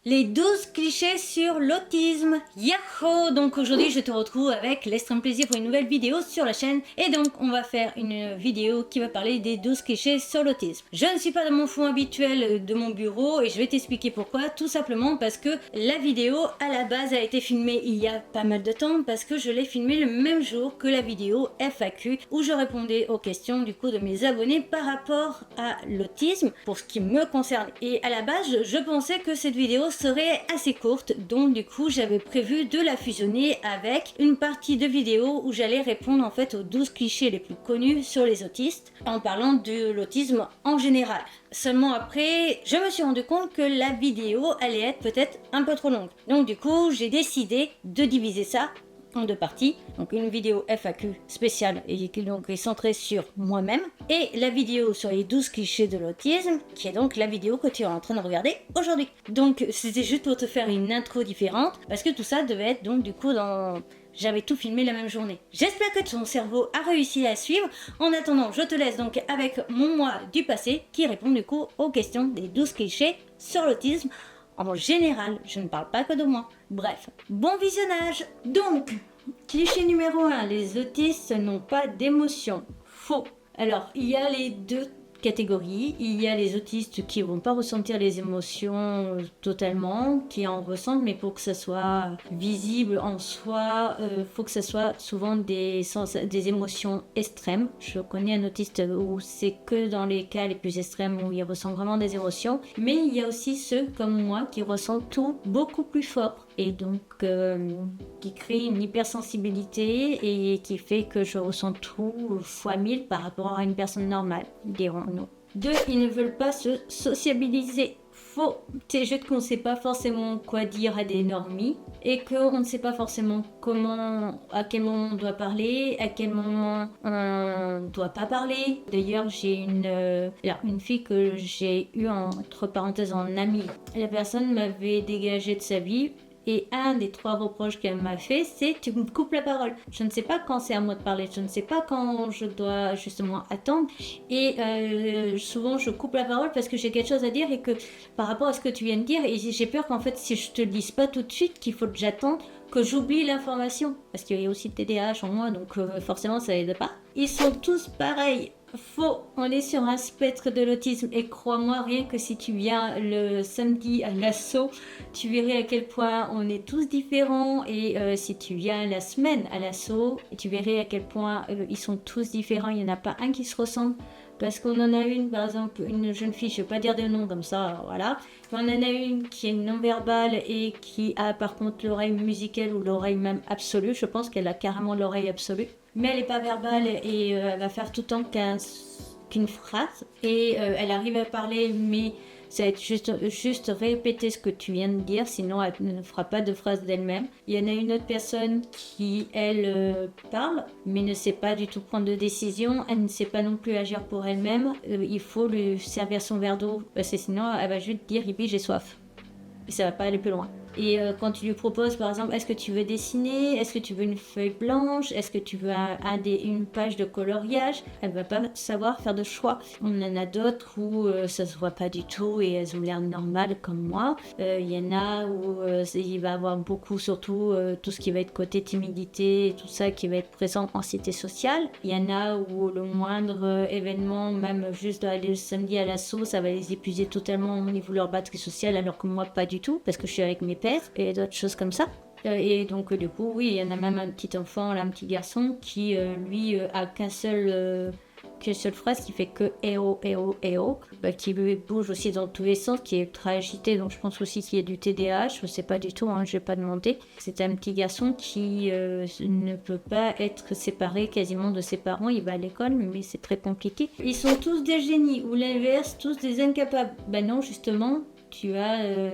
Les 12 clichés sur l'autisme. Yahoo! Donc aujourd'hui je te retrouve avec l'extrême plaisir pour une nouvelle vidéo sur la chaîne. Et donc on va faire une vidéo qui va parler des 12 clichés sur l'autisme. Je ne suis pas dans mon fond habituel de mon bureau et je vais t'expliquer pourquoi. Tout simplement parce que la vidéo à la base a été filmée il y a pas mal de temps. Parce que je l'ai filmée le même jour que la vidéo FAQ où je répondais aux questions du coup de mes abonnés par rapport à l'autisme pour ce qui me concerne. Et à la base je pensais que cette vidéo serait assez courte, donc du coup j'avais prévu de la fusionner avec une partie de vidéo où j'allais répondre en fait aux 12 clichés les plus connus sur les autistes en parlant de l'autisme en général. Seulement après, je me suis rendu compte que la vidéo allait être peut-être un peu trop longue. Donc du coup, j'ai décidé de diviser ça en deux parties, donc une vidéo FAQ spéciale et qui donc est centrée sur moi-même, et la vidéo sur les 12 clichés de l'autisme, qui est donc la vidéo que tu es en train de regarder aujourd'hui. Donc c'était juste pour te faire une intro différente, parce que tout ça devait être donc du coup dans... J'avais tout filmé la même journée. J'espère que ton cerveau a réussi à suivre. En attendant, je te laisse donc avec mon moi du passé qui répond du coup aux questions des 12 clichés sur l'autisme. En général, je ne parle pas que de moi. Bref, bon visionnage. Donc, cliché numéro 1, les autistes n'ont pas d'émotions. Faux. Alors, il y a les deux catégories. Il y a les autistes qui vont pas ressentir les émotions totalement, qui en ressentent, mais pour que ça soit visible en soi, faut que ça soit souvent des émotions extrêmes. Je connais un autiste où c'est que dans les cas les plus extrêmes où il ressent vraiment des émotions, mais il y a aussi ceux comme moi qui ressentent tout beaucoup plus fort et donc qui crée une hypersensibilité et qui fait que je ressens tout fois 1000 par rapport à une personne normale, dirons-nous. 2. Ils ne veulent pas se sociabiliser. Faux. C'est juste qu'on ne sait pas forcément quoi dire à des normies et qu'on ne sait pas forcément comment, à quel moment on doit parler, à quel moment on ne doit pas parler. D'ailleurs, j'ai une fille que j'ai eue entre parenthèses en amie. La personne m'avait dégagé de sa vie. Et un des 3 reproches qu'elle m'a fait, c'est tu me coupes la parole. Je ne sais pas quand c'est à moi de parler, je ne sais pas quand je dois justement attendre. Et souvent je coupe la parole parce que j'ai quelque chose à dire et que par rapport à ce que tu viens de dire, et j'ai peur qu'en fait si je te le dise pas tout de suite, qu'il faut que j'attende, que j'oublie l'information. Parce qu'il y a aussi le TDAH en moi, donc forcément ça aide pas. Ils sont tous pareils. Faux, on est sur un spectre de l'autisme et crois-moi, rien que si tu viens le samedi à l'assaut, tu verrais à quel point on est tous différents et si tu viens la semaine à l'assaut, tu verrais à quel point ils sont tous différents, il n'y en a pas un qui se ressemble. Parce qu'on en a une, par exemple, une jeune fille, je ne vais pas dire de nom comme ça, voilà. On en a une qui est non-verbale et qui a par contre l'oreille musicale ou l'oreille même absolue. Je pense qu'elle a carrément l'oreille absolue. Mais elle n'est pas verbale et elle va faire tout le temps qu'une phrase. Et elle arrive à parler, mais ça va être juste répéter ce que tu viens de dire, sinon elle ne fera pas de phrase d'elle-même. Il y en a une autre personne qui, elle, parle, mais ne sait pas du tout prendre de décision. Elle ne sait pas non plus agir pour elle-même. Il faut lui servir son verre d'eau, parce que sinon elle va juste dire « Hippie, j'ai soif ». Et ça va pas aller plus loin. Et quand tu lui proposes, par exemple, est-ce que tu veux dessiner, est-ce que tu veux une feuille blanche, est-ce que tu veux une page de coloriage, elle va pas savoir faire de choix. On en a d'autres où ça se voit pas du tout et elles ont l'air normales comme moi. Il y en a où il va avoir beaucoup, surtout tout ce qui va être côté timidité et tout ça qui va être présent en anxiété sociale. Il y en a où le moindre événement, même juste d'aller le samedi à l'assaut, ça va les épuiser totalement au niveau de leur batterie sociale, alors que moi pas du tout, parce que je suis avec mes pères et d'autres choses comme ça. Et donc du coup, oui, il y en a même un petit enfant, là, un petit garçon qui, lui, a qu'une seule phrase qui fait que « eh oh, eh oh, eh oh », qui bouge aussi dans tous les sens, qui est ultra agité, donc je pense aussi qu'il y a du TDAH, je sais pas du tout, je vais pas demander. C'est un petit garçon qui ne peut pas être séparé quasiment de ses parents, il va à l'école, mais c'est très compliqué. Ils sont tous des génies, ou l'inverse, tous des incapables. Ben non, justement, tu as...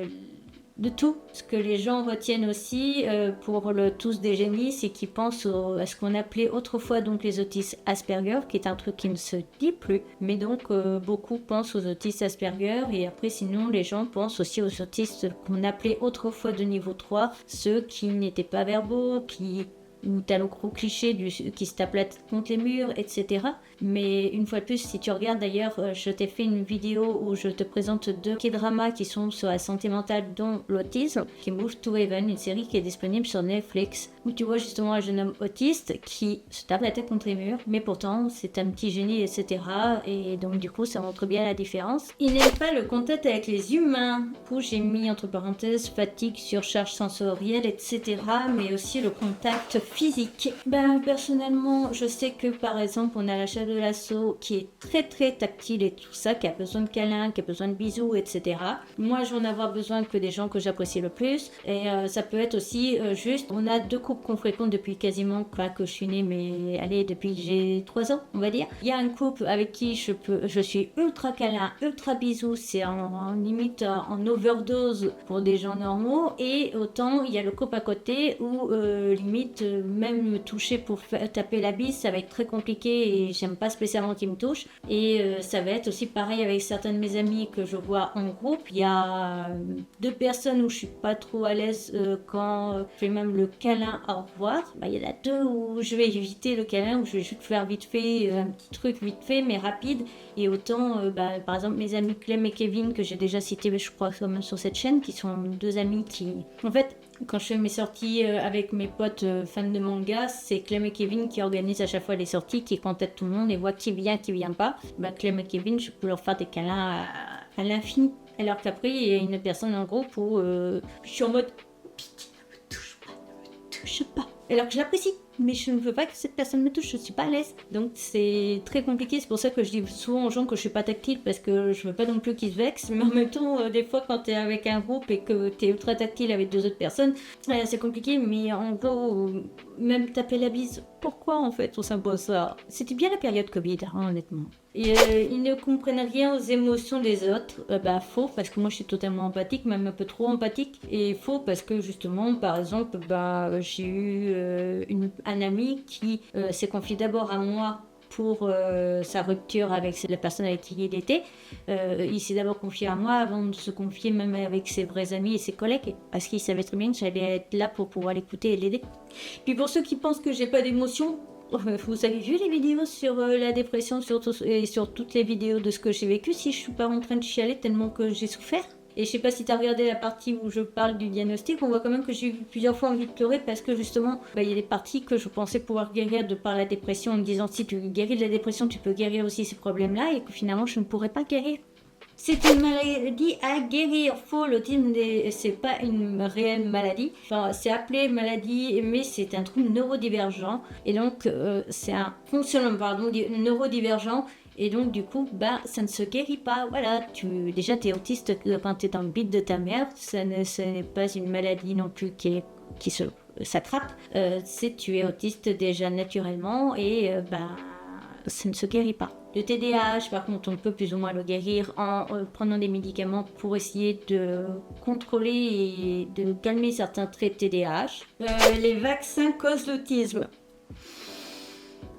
de tout. Ce que les gens retiennent aussi pour tous des génies, c'est qu'ils pensent à ce qu'on appelait autrefois donc les autistes Asperger, qui est un truc qui ne se dit plus. Mais donc beaucoup pensent aux autistes Asperger et après sinon les gens pensent aussi aux autistes qu'on appelait autrefois de niveau 3, ceux qui n'étaient pas verbaux, qui où t'as le gros cliché qui se tape la tête contre les murs, etc. Mais une fois de plus, si tu regardes d'ailleurs, je t'ai fait une vidéo où je te présente 2 K-dramas qui sont sur la santé mentale, dont l'autisme, qui est Move to Heaven, une série qui est disponible sur Netflix, où tu vois justement un jeune homme autiste qui se tape la tête contre les murs, mais pourtant c'est un petit génie, etc. Et donc du coup, ça montre bien la différence. Il n'aime pas le contact avec les humains. Du coup, j'ai mis entre parenthèses fatigue, surcharge sensorielle, etc. Mais aussi le contact physique. Ben personnellement, je sais que par exemple, on a la chair de l'assaut qui est très très tactile et tout ça, qui a besoin de câlins, qui a besoin de bisous, etc. Moi, je vais en avoir besoin que des gens que j'apprécie le plus. Et ça peut être aussi juste, on a 2 couples qu'on fréquente depuis quasiment, pas que je suis née, mais allez, depuis que j'ai 3 ans, on va dire. Il y a un couple avec qui je suis ultra câlin, ultra bisous, c'est en limite en overdose pour des gens normaux. Et autant, il y a le couple à côté où limite, même me toucher pour taper la bise, ça va être très compliqué et j'aime pas spécialement qu'ils me touchent. Et ça va être aussi pareil avec certains de mes amis que je vois en groupe. Il y a 2 personnes où je suis pas trop à l'aise quand je fais même le câlin au revoir. Bah, il y en a 2 où je vais éviter le câlin, où je vais juste faire vite fait un petit truc vite fait mais rapide. Et autant, par exemple, mes amis Clem et Kevin, que j'ai déjà cité, je crois, quand même sur cette chaîne, qui sont 2 amis qui... En fait, quand je fais mes sorties avec mes potes fans de manga, c'est Clem et Kevin qui organisent à chaque fois les sorties, qui contactent tout le monde et voient qui vient pas. Bah, Clem et Kevin, je peux leur faire des câlins à l'infini. Alors qu'après, il y a une personne en groupe où je suis en mode pitié, ne me touche pas. Alors que je l'apprécie, mais je ne veux pas que cette personne me touche, je suis pas à l'aise. Donc c'est très compliqué, c'est pour ça que je dis souvent aux gens que je suis pas tactile, parce que je veux pas non plus qu'ils se vexent. Mais en même temps, des fois quand t'es avec un groupe et que t'es ultra tactile avec 2 autres personnes, c'est compliqué. Mais en gros, même taper la bise, pourquoi en fait on s'impose ça? C'était bien la période Covid, hein, honnêtement. Et ils ne comprennent rien aux émotions des autres. Faux, parce que moi je suis totalement empathique, même un peu trop empathique. Et faux, parce que justement, par exemple, j'ai eu un ami qui s'est confié d'abord à moi pour sa rupture avec la personne avec qui il était. Il s'est d'abord confié à moi avant de se confier même avec ses vrais amis et ses collègues, parce qu'il savait très bien que j'allais être là pour pouvoir l'écouter et l'aider. Puis pour ceux qui pensent que j'ai pas d'émotion, vous avez vu les vidéos sur la dépression et sur toutes les vidéos de ce que j'ai vécu, si je suis pas en train de chialer tellement que j'ai souffert. Et je sais pas si tu as regardé la partie où je parle du diagnostic, on voit quand même que j'ai eu plusieurs fois envie de pleurer parce que justement, il y a des parties que je pensais pouvoir guérir de par la dépression en me disant si tu guéris de la dépression, tu peux guérir aussi ces problèmes-là et que finalement je ne pourrais pas guérir. C'est une maladie à guérir. Faux, l'autisme, c'est pas une réelle maladie. Enfin, c'est appelé maladie, mais c'est un trouble neurodivergent. Et donc, c'est un fonctionnement, neurodivergent. Et donc, du coup, ça ne se guérit pas. Voilà, déjà, t'es autiste quand t'es dans le bide de ta mère. Ce n'est pas une maladie non plus qui s'attrape. Tu es autiste déjà naturellement et ça ne se guérit pas. Le TDAH, par contre, on peut plus ou moins le guérir en prenant des médicaments pour essayer de contrôler et de calmer certains traits de TDAH. Les vaccins causent l'autisme.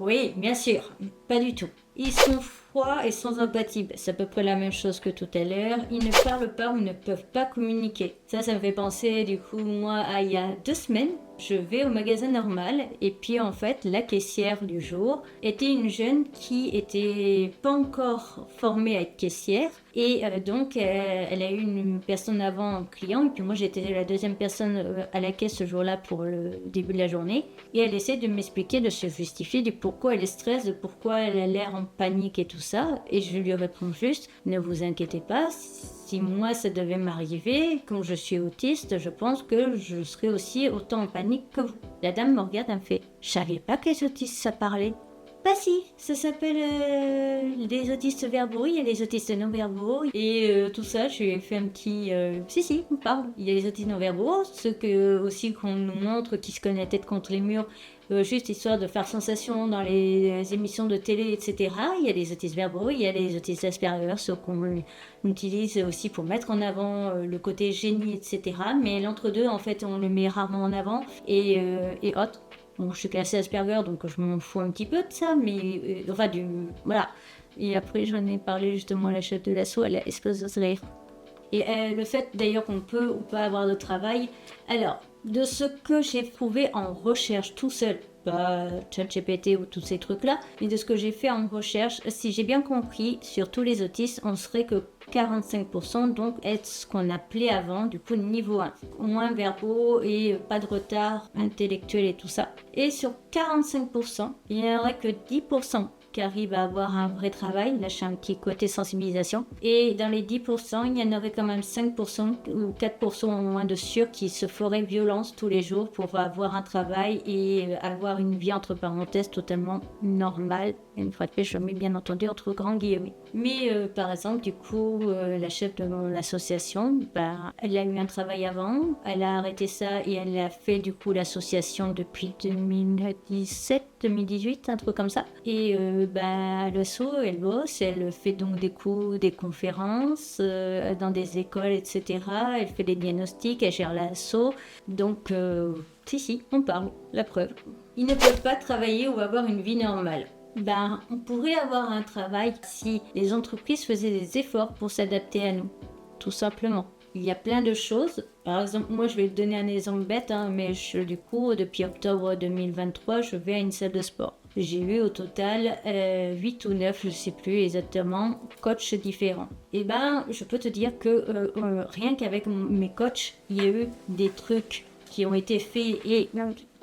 Oui, bien sûr, pas du tout. Ils sont froids et sans empathie. C'est à peu près la même chose que tout à l'heure. Ils ne parlent pas ou ne peuvent pas communiquer. Ça me fait penser, du coup, moi, à il y a 2 semaines. Je vais au magasin normal et puis en fait la caissière du jour était une jeune qui était pas encore formée à être caissière et donc elle a eu une personne avant client et puis moi j'étais la 2e personne à la caisse ce jour-là pour le début de la journée et elle essaie de m'expliquer, de se justifier du pourquoi elle est stressée, de pourquoi elle a l'air en panique et tout ça et je lui réponds juste ne vous inquiétez pas. Si moi ça devait m'arriver, comme je suis autiste, je pense que je serais aussi autant en panique que vous. La dame me regarde, elle me fait « Je savais pas que les autistes ça parlait. » Bah si, ça s'appelle les autistes verbaux, il y a les autistes non verbaux et tout ça, je lui ai fait un petit... Si, on parle. Il y a les autistes non verbaux, ceux aussi qu'on nous montre qui se connaissent tête contre les murs, juste histoire de faire sensation dans les émissions de télé, etc. Il y a les autistes verbaux, il y a les autistes Asperger, ceux qu'on utilise aussi pour mettre en avant le côté génie, etc. Mais l'entre-deux, en fait, on le met rarement en avant et autres. Bon, je suis classée Asperger, donc je m'en fous un petit peu de ça, mais voilà. Et après, j'en ai parlé justement à la chef de l'assaut, elle a explosé de rire. Et le fait d'ailleurs qu'on peut ou pas avoir de travail. Alors, de ce que j'ai trouvé en recherche tout seul, pas ChatGPT ou tous ces trucs-là, mais de ce que j'ai fait en recherche, si j'ai bien compris, sur tous les autistes, on serait que 45%, donc être ce qu'on appelait avant, du coup niveau 1. Moins verbaux et pas de retard intellectuel et tout ça. Et sur 45%, il n'y en aurait que 10% qui arrivent à avoir un vrai travail. Là, je suis un petit côté sensibilisation. Et dans les 10%, il y en aurait quand même 5% ou 4% au moins de sûrs qui se feraient violence tous les jours pour avoir un travail et avoir une vie entre parenthèses totalement normale. Une fois de plus, je mets bien entendu entre grands guillemets. Mais par exemple, du coup, la chef de mon association, elle a eu un travail avant, elle a arrêté ça et elle a fait du coup l'association depuis 2017-2018, un truc comme ça. Et l'asso, elle bosse, elle fait donc des cours, des conférences dans des écoles, etc. Elle fait des diagnostics, elle gère l'asso. Donc, si, on parle, la preuve. Ils ne peuvent pas travailler ou avoir une vie normale. On pourrait avoir un travail si les entreprises faisaient des efforts pour s'adapter à nous, tout simplement. Il y a plein de choses. Par exemple, moi, je vais te donner un exemple bête, mais du coup, depuis octobre 2023, je vais à une salle de sport. J'ai eu au total 8 ou 9, je ne sais plus exactement, coachs différents. Et je peux te dire que rien qu'avec mes coachs, il y a eu des trucs qui ont été faits et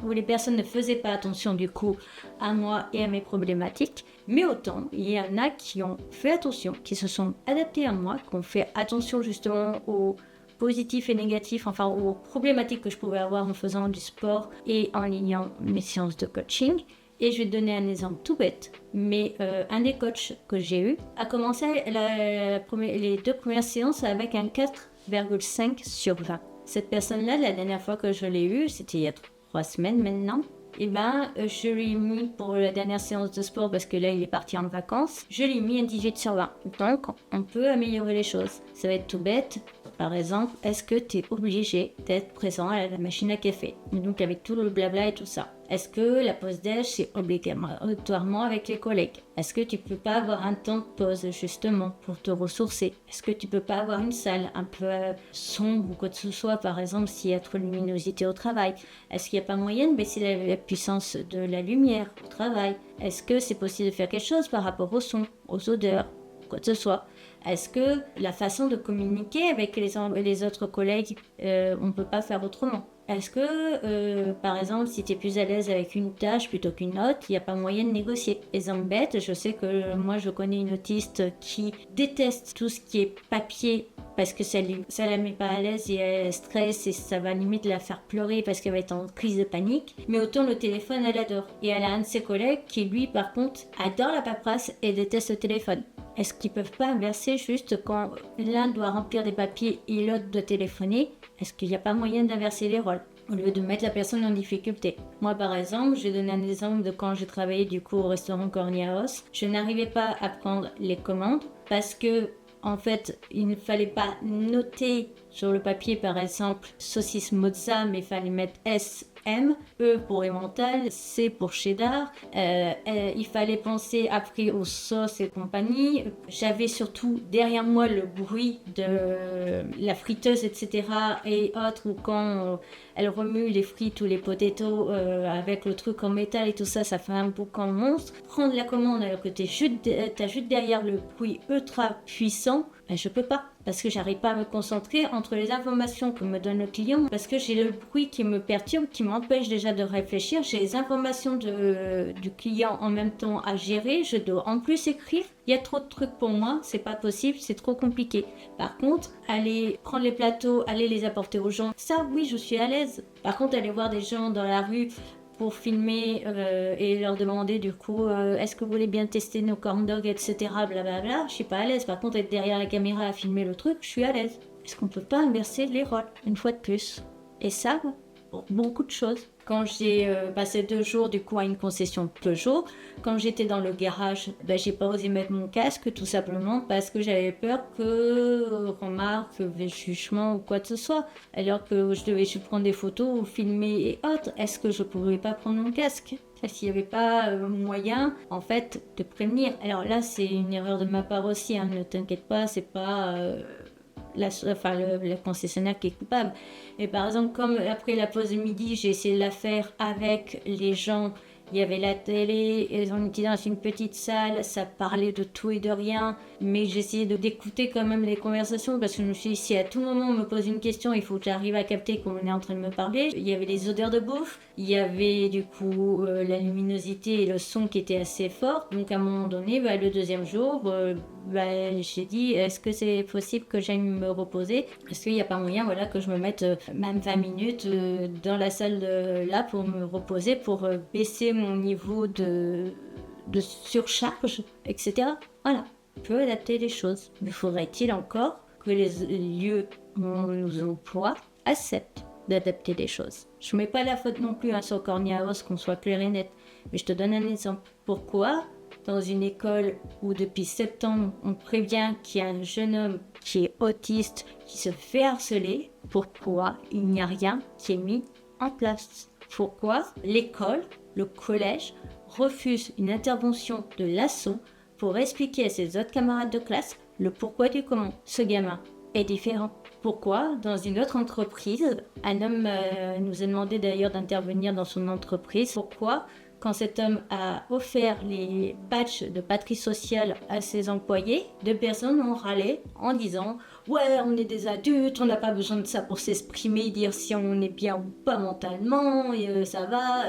où les personnes ne faisaient pas attention du coup à moi et à mes problématiques, mais autant il y en a qui ont fait attention, qui se sont adaptés à moi, qui ont fait attention justement aux positifs et négatifs, enfin aux problématiques que je pouvais avoir en faisant du sport et en lignant mes séances de coaching. Et je vais te donner un exemple tout bête, mais un des coachs que j'ai eu a commencé les 2 premières séances avec un 4,5 sur 20. Cette personne-là, la dernière fois que je l'ai eue, c'était il y a 3 semaines maintenant, je lui ai mis pour la dernière séance de sport, parce que là il est parti en vacances, je lui ai mis un 18 sur 20. Donc on peut améliorer les choses. Ça va être tout bête. Par exemple, est-ce que tu es obligé d'être présent à la machine à café? Donc avec tout le blabla et tout ça. Est-ce que la pause déj, c'est obligatoirement avec les collègues? Est-ce que tu peux pas avoir un temps de pause justement pour te ressourcer? Est-ce que tu peux pas avoir une salle un peu sombre ou quoi que ce soit, par exemple s'il y a trop de luminosité au travail? Est-ce qu'il n'y a pas moyen de baisser la puissance de la lumière au travail? Est-ce que c'est possible de faire quelque chose par rapport au son, aux odeurs, quoi que ce soit? Est-ce que la façon de communiquer avec les autres collègues, on ne peut pas faire autrement? Est-ce que, par exemple, si tu es plus à l'aise avec une tâche plutôt qu'une autre, il n'y a pas moyen de négocier? Exemple bête, je sais que moi je connais une autiste qui déteste tout ce qui est papier parce que ça la met pas à l'aise et elle stresse et ça va limite la faire pleurer parce qu'elle va être en crise de panique. Mais autant le téléphone, elle adore. Et elle a un de ses collègues qui lui, par contre, adore la paperasse et déteste le téléphone. Est-ce qu'ils peuvent pas inverser juste quand l'un doit remplir des papiers et l'autre doit téléphoner? Est-ce qu'il n'y a pas moyen d'inverser les rôles au lieu de mettre la personne en difficulté? Moi, par exemple, je vais donner un exemple de quand j'ai travaillé du coup au restaurant Corniaos. Je n'arrivais pas à prendre les commandes parce que en fait, il ne fallait pas noter sur le papier, par exemple, saucisse mozza, mais il fallait mettre SM, E pour emmental, C pour cheddar. Il fallait penser après aux sauces et compagnie. J'avais surtout derrière moi le bruit de la friteuse, etc. et autres, ou quand elle remue les frites ou les potatoes avec le truc en métal et tout ça, ça fait un boucan monstre. Prendre la commande alors que t'as juste derrière le bruit ultra puissant, je peux pas, parce que j'arrive pas à me concentrer entre les informations que me donne le client, parce que j'ai le bruit qui me perturbe, qui m'empêche déjà de réfléchir. J'ai les informations du client en même temps à gérer, je dois en plus écrire. Il y a trop de trucs pour moi, c'est pas possible, c'est trop compliqué. Par contre, aller prendre les plateaux, aller les apporter aux gens, ça oui, je suis à l'aise. Par contre, aller voir des gens dans la rue pour filmer et leur demander du coup est-ce que vous voulez bien tester nos corn dogs, etc. Blablabla, je suis pas à l'aise. Par contre, être derrière la caméra à filmer le truc, je suis à l'aise. Est-ce qu'on peut pas inverser les rôles une fois de plus? Et ça, pour beaucoup de choses. Quand j'ai passé 2 jours du coup à une concession Peugeot, quand j'étais dans le garage, j'ai pas osé mettre mon casque tout simplement parce que j'avais peur que remarque, jugement ou quoi que ce soit. Alors que je devais prendre des photos ou filmer et autres. Est-ce que je pouvais pas prendre mon casque? S'il n'y avait pas moyen, en fait, de prévenir. Alors là, c'est une erreur de ma part aussi, ne t'inquiète pas, c'est pas le concessionnaire qui est coupable. Et par exemple, comme après la pause de midi, j'ai essayé de la faire avec les gens. Il y avait la télé, et on était dans une petite salle, ça parlait de tout et de rien, mais j'essayais d'écouter quand même les conversations parce que je me suis dit, si à tout moment on me pose une question, il faut que j'arrive à capter qu'on est en train de me parler. Il y avait les odeurs de bouffe, il y avait du coup la luminosité et le son qui étaient assez forts, donc à un moment donné, le deuxième jour, j'ai dit, est-ce que c'est possible que j'aille me reposer? Est-ce qu'il n'y a pas moyen que je me mette même 20 minutes dans la salle là pour me reposer, pour baisser mon niveau de surcharge, etc. Voilà, on peut adapter les choses. Mais faudrait-il encore que les lieux où on nous emploie acceptent d'adapter les choses. Je ne mets pas la faute non plus sur Corny House, qu'on soit clair et net, mais je te donne un exemple. Pourquoi dans une école où depuis septembre on prévient qu'il y a un jeune homme qui est autiste, qui se fait harceler, pourquoi il n'y a rien qui est mis en place? Pourquoi l'école, le collège, refuse une intervention de l'ASSO pour expliquer à ses autres camarades de classe le pourquoi du comment ce gamin est différent? Pourquoi, dans une autre entreprise, un homme nous a demandé d'ailleurs d'intervenir dans son entreprise, pourquoi, quand cet homme a offert les badges de batterie sociale à ses employés, deux personnes ont râlé en disant « Ouais, on est des adultes, on n'a pas besoin de ça pour s'exprimer, dire si on est bien ou pas mentalement, et ça va. »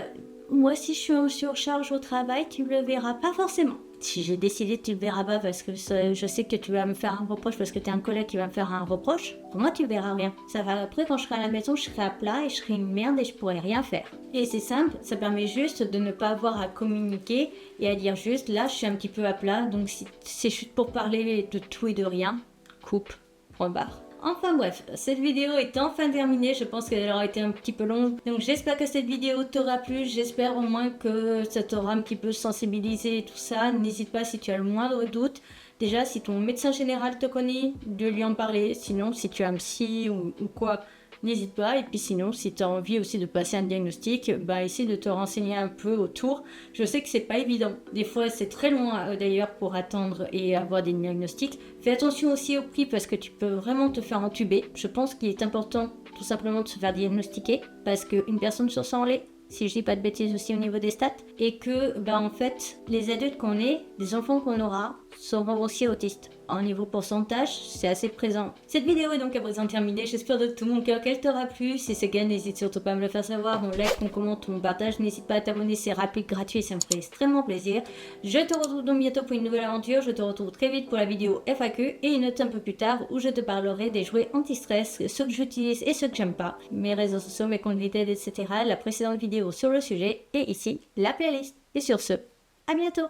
Moi, si je suis en surcharge au travail, tu ne le verras pas forcément. Si j'ai décidé, tu le verras pas parce que je sais que tu vas me faire un reproche parce que tu es un collègue qui va me faire un reproche. Pour moi, tu verras rien. Ça va après, quand je serai à la maison, je serai à plat et je serai une merde et je pourrai rien faire. Et c'est simple, ça permet juste de ne pas avoir à communiquer et à dire juste, là, je suis un petit peu à plat, donc si c'est juste pour parler de tout et de rien, coupe, point barre. Enfin bref, cette vidéo est enfin terminée, je pense qu'elle aura été un petit peu longue. Donc j'espère que cette vidéo t'aura plu, j'espère au moins que ça t'aura un petit peu sensibilisé et tout ça. N'hésite pas si tu as le moindre doute. Déjà, si ton médecin général te connaît, de lui en parler. Sinon, si tu as un psy ou quoi, n'hésite pas. Et puis sinon, si tu as envie aussi de passer un diagnostic, essaie de te renseigner un peu autour. Je sais que c'est pas évident. Des fois, c'est très long d'ailleurs pour attendre et avoir des diagnostics. Fais attention aussi au prix parce que tu peux vraiment te faire entuber. Je pense qu'il est important tout simplement de se faire diagnostiquer parce qu'une personne sur 100 l'est. Si je dis pas de bêtises aussi au niveau des stats, et que en fait les adultes qu'on est, les enfants qu'on aura seront aussi autistes. En niveau pourcentage, c'est assez présent. Cette vidéo est donc à présent terminée, j'espère de tout mon cœur qu'elle t'aura plu. Si c'est le cas, n'hésite surtout pas à me le faire savoir, on like, on commente, on partage, n'hésite pas à t'abonner, c'est rapide, gratuit, ça me fait extrêmement plaisir. Je te retrouve donc bientôt pour une nouvelle aventure, je te retrouve très vite pour la vidéo FAQ et une autre un peu plus tard où je te parlerai des jouets anti-stress, ceux que j'utilise et ceux que j'aime pas, mes réseaux sociaux, mes comptes Vinted, etc. La précédente vidéo sur le sujet et ici la playlist. Et sur ce, à bientôt!